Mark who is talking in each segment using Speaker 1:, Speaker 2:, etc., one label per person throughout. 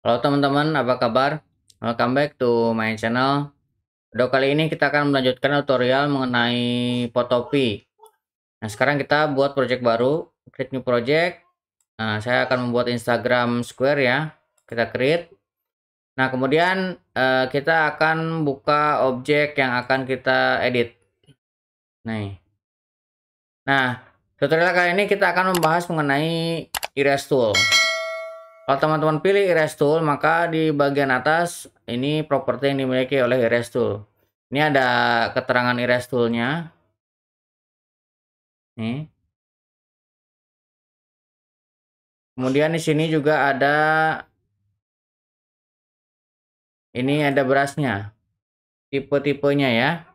Speaker 1: Halo teman-teman, apa kabar? Welcome back to my channel. Video kali ini kita akan melanjutkan tutorial mengenai Photopea. Nah, sekarang kita buat project baru, create new project. Nah, saya akan membuat Instagram Square ya. Kita create. Nah, kemudian kita akan buka objek yang akan kita edit. Nah, tutorial kali ini kita akan membahas mengenai Erase Tool. Kalau teman-teman pilih Erase Tool, maka di bagian atas ini properti yang dimiliki oleh Erase Tool. Ini ada keterangan Erase Tool-nya. Nih. Kemudian di sini juga ada brush-nya. Tipe-tipenya ya.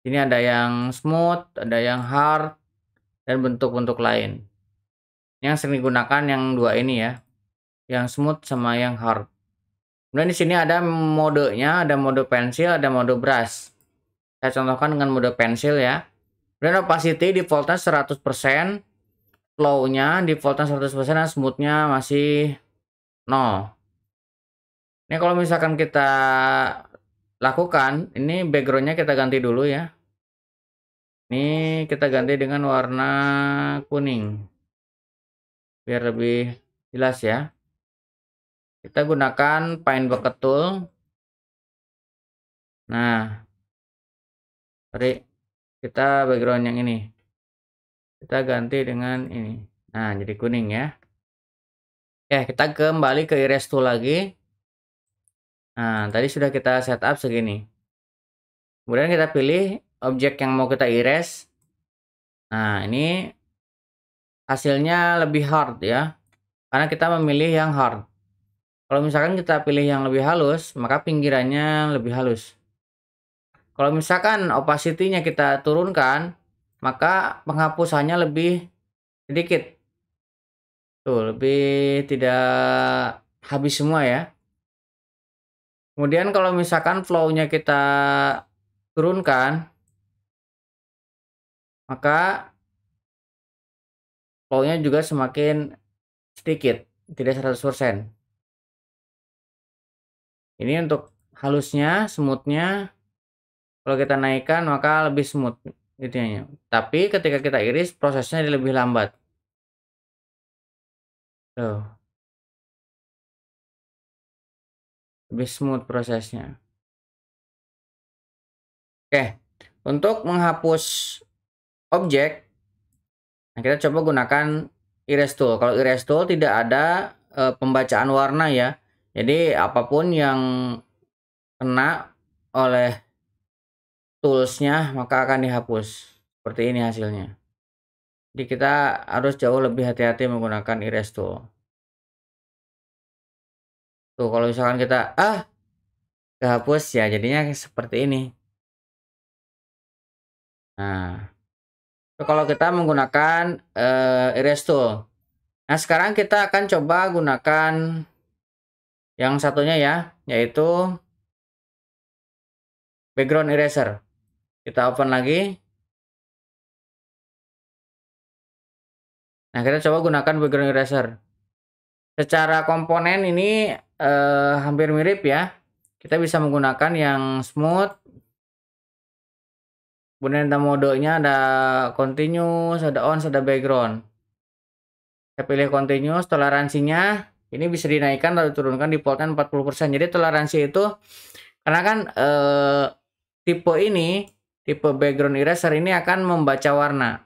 Speaker 1: Ini ada yang smooth, ada yang hard, dan bentuk-bentuk lain. Yang sering digunakan yang dua ini ya. Yang smooth sama yang hard. Kemudian di sini ada modenya, ada mode pensil, ada mode brush. Saya contohkan dengan mode pensil ya. Kemudian opacity defaultnya 100%, flow-nya defaultnya 100%, dan smooth-nya masih 0. Ini kalau misalkan kita lakukan, ini background-nya kita ganti dulu ya. Ini kita ganti dengan warna kuning. Biar lebih jelas ya. Kita gunakan Paint Bucket Tool. Nah, sorry, kita background yang ini. Kita ganti dengan ini. Nah, jadi kuning ya. Oke, kita kembali ke Erase Tool lagi. Nah, tadi sudah kita setup segini. Kemudian kita pilih objek yang mau kita erase. Nah, ini hasilnya lebih hard ya. Karena kita memilih yang hard. Kalau misalkan kita pilih yang lebih halus, maka pinggirannya lebih halus. Kalau misalkan opacity-nya kita turunkan, maka penghapusannya lebih sedikit. Tuh, lebih tidak habis semua ya. Kemudian kalau misalkan flow-nya kita turunkan, maka flow-nya juga semakin sedikit, tidak 100%. Ini untuk halusnya, smooth-nya, kalau kita naikkan maka lebih smooth videonya. Tapi ketika kita iris, prosesnya lebih lambat. Tuh, lebih smooth prosesnya. Oke, untuk menghapus objek, nah kita coba gunakan Erase Tool. Kalau Erase Tool tidak ada pembacaan warna ya. Jadi apapun yang kena oleh toolsnya maka akan dihapus. Seperti ini hasilnya. Jadi kita harus jauh lebih hati-hati menggunakan Erase Tool. Tuh kalau misalkan kita kehapus ya jadinya seperti ini. Nah, itu kalau kita menggunakan Erase Tool. Nah, sekarang kita akan coba gunakan yang satunya ya, yaitu background eraser. Kita open lagi. Nah, kita coba gunakan background eraser. Secara komponen ini hampir mirip ya. Kita bisa menggunakan yang smooth. Kemudian ada modenya, ada continuous, ada on, ada background. Saya pilih continuous, toleransinya ini bisa dinaikkan atau diturunkan, defaultnya 40%. Jadi toleransi itu karena kan tipe ini, tipe background eraser ini akan membaca warna.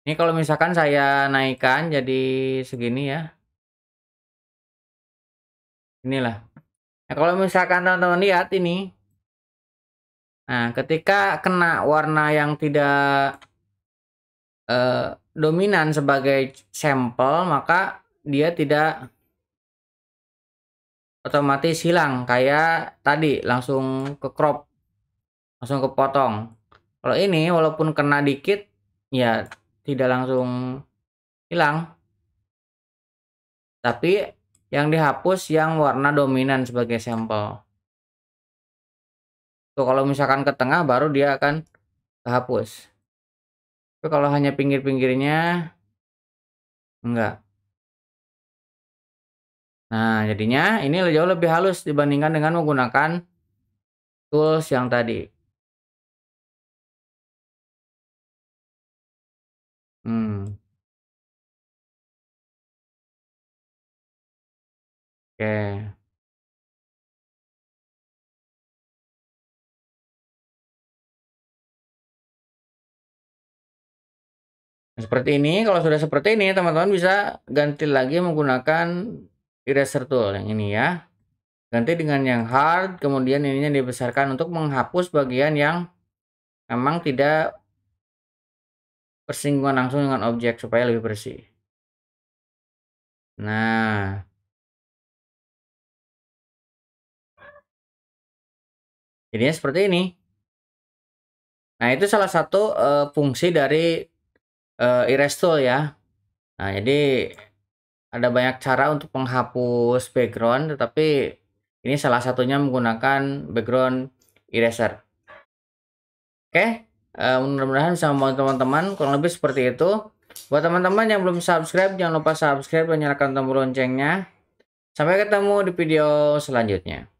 Speaker 1: Ini kalau misalkan saya naikkan jadi segini ya. Inilah. Nah, kalau misalkan teman-teman lihat ini. Nah, ketika kena warna yang tidak dominan sebagai sampel, maka dia tidak otomatis hilang kayak tadi langsung ke crop, langsung kepotong. Kalau ini walaupun kena dikit ya tidak langsung hilang, tapi yang dihapus yang warna dominan sebagai sampel. Tuh kalau misalkan ke tengah baru dia akan kehapus. Tapi kalau hanya pinggir-pinggirnya enggak. Nah, jadinya ini jauh lebih halus dibandingkan dengan menggunakan tools yang tadi. Hmm, oke. Nah, seperti ini, kalau sudah seperti ini, teman-teman bisa ganti lagi menggunakan eraser tool yang ini ya. Ganti dengan yang hard, kemudian ininya dibesarkan untuk menghapus bagian yang memang tidak bersinggungan langsung dengan objek supaya lebih bersih. Nah, jadinya seperti ini. Nah, itu salah satu, fungsi dari, erase tool ya. Nah, jadi ada banyak cara untuk menghapus background, tetapi ini salah satunya menggunakan background eraser. Oke, mudah-mudahan bisa membantu teman-teman, kurang lebih seperti itu. Buat teman-teman yang belum subscribe, jangan lupa subscribe dan nyalakan tombol loncengnya. Sampai ketemu di video selanjutnya.